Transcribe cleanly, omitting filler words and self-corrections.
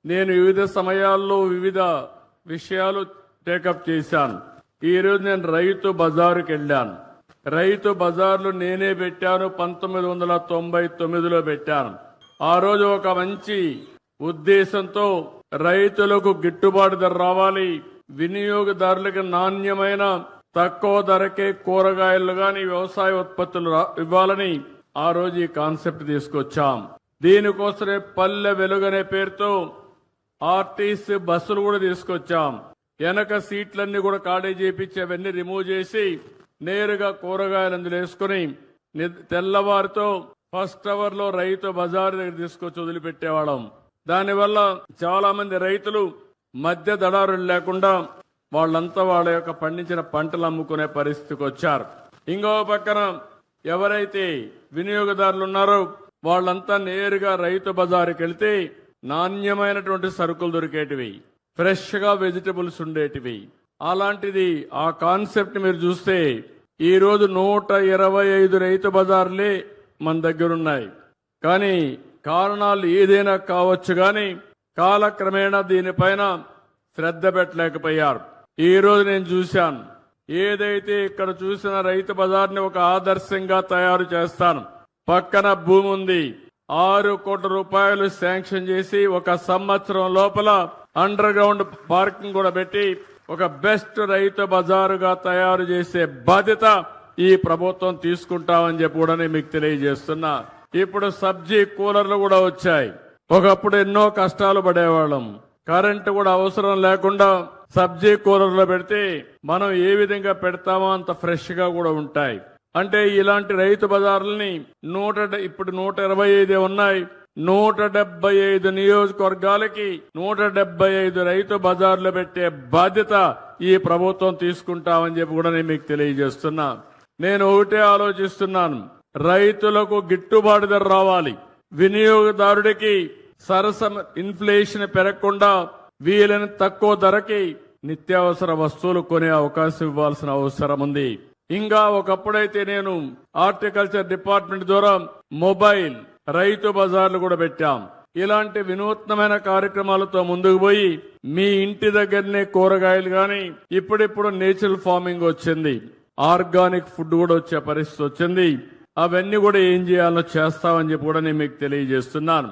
నేను వివిధ సమయాల్లో వివిధ విషయాలు టేకప్ చేశాను. ఈ రోజు నేను రైతు బజారుకి వెళ్ళాను. రైతు బజార్లు నేనే పెట్టాను, 1999లో పెట్టాను. ఆ రోజు ఒక మంచి ఉద్దేశంతో రైతులకు గిట్టుబాటు ధర రావాలి, వినియోగదారులకు నాణ్యమైన తక్కువ ధరకే కూరగాయలు గాని వ్యవసాయ ఉత్పత్తులు ఇవ్వాలని ఆ రోజు ఈ కాన్సెప్ట్ తీసుకొచ్చాం. దీనికోసమే పల్లె వెలుగనే పేరుతో ఆర్టీసీ బస్సులు కూడా తీసుకొచ్చాం. వెనక సీట్లన్నీ కూడా ఖాళీ చేపించి అవన్నీ రిమూవ్ చేసి నేరుగా కూరగాయలు అందులో వేసుకుని తెల్లవారితో ఫస్ట్ అవర్ లో రైతు బజారు దగ్గర తీసుకొచ్చి వదిలిపెట్టేవాళ్ళం. దానివల్ల చాలా మంది రైతులు మధ్య దళారులు లేకుండా వాళ్ళంతా వాళ్ళ యొక్క పండించిన పంటలు అమ్ముకునే పరిస్థితికి వచ్చారు. ఇంకో పక్కన ఎవరైతే వినియోగదారులు ఉన్నారో వాళ్ళంతా నేరుగా రైతు బజారుకి వెళ్తే నాణ్యమైనటువంటి సరుకులు దొరికేటివి, ఫ్రెష్ గా వెజిటబుల్స్ ఉండేటివి. అలాంటిది ఆ కాన్సెప్ట్ మీరు చూస్తే ఈ రోజు 125 రైతు బజార్లే మన దగ్గరున్నాయి. కానీ కారణాలు ఏదైనా కావచ్చు గాని కాలక్రమేణా దీనిపైన శ్రద్ధ పెట్టలేకపోయారు. ఈ రోజు నేను చూశాను, ఏదైతే ఇక్కడ చూసిన రైతు బజార్ని ఒక ఆదర్శంగా తయారు చేస్తాను. పక్కన భూమి ఉంది, 6 కోట్ల రూపాయలు శాంక్షన్ చేసి 1 సంవత్సరం లోపల అండర్ గ్రౌండ్ పార్కింగ్ కూడా పెట్టి ఒక బెస్ట్ రైతు బజారుగా తయారు చేసే బాధ్యత ఈ ప్రభుత్వం తీసుకుంటామని చెప్పి కూడా మీకు తెలియజేస్తున్నా. ఇప్పుడు సబ్జీ కూలర్లు కూడా వచ్చాయి. ఒకప్పుడు ఎన్నో కష్టాలు పడేవాళ్ళం, కరెంటు కూడా అవసరం లేకుండా సబ్జీ కూలర్లో పెడితే మనం ఏ విధంగా పెడతామో అంత ఫ్రెష్ గా కూడా ఉంటాయి. అంటే ఇలాంటి రైతు బజార్లని ఇప్పుడు 125 ఉన్నాయి. 175 నియోజకవర్గాలకి 175 రైతు బజార్లు పెట్టే బాధ్యత ఈ ప్రభుత్వం తీసుకుంటామని చెప్పి కూడా నేను మీకు తెలియజేస్తున్నా. నేను ఒకటే ఆలోచిస్తున్నాను, రైతులకు గిట్టుబాటు ధర రావాలి, వినియోగదారుడికి సరసమ ఇన్ఫ్లేషన్ పెరగకుండా వీలైన తక్కువ ధరకి నిత్యావసర వస్తువులు కొనే అవకాశం ఇవ్వాల్సిన అవసరం ఉంది. ఇంకా ఒకప్పుడైతే నేను హార్టికల్చర్ డిపార్ట్మెంట్ ద్వారా మొబైల్ రైతు బజార్లు కూడా పెట్టాం. ఇలాంటి వినూత్నమైన కార్యక్రమాలతో ముందుకు పోయి మీ ఇంటి దగ్గరనే కూరగాయలు గాని, ఇప్పుడిప్పుడు నేచురల్ ఫార్మింగ్ వచ్చింది, ఆర్గానిక్ ఫుడ్ కూడా వచ్చే పరిస్థితి వచ్చింది. అవన్నీ కూడా ఏం చేయాలో చేస్తామని చెప్పి కూడా నేను మీకు తెలియజేస్తున్నాను.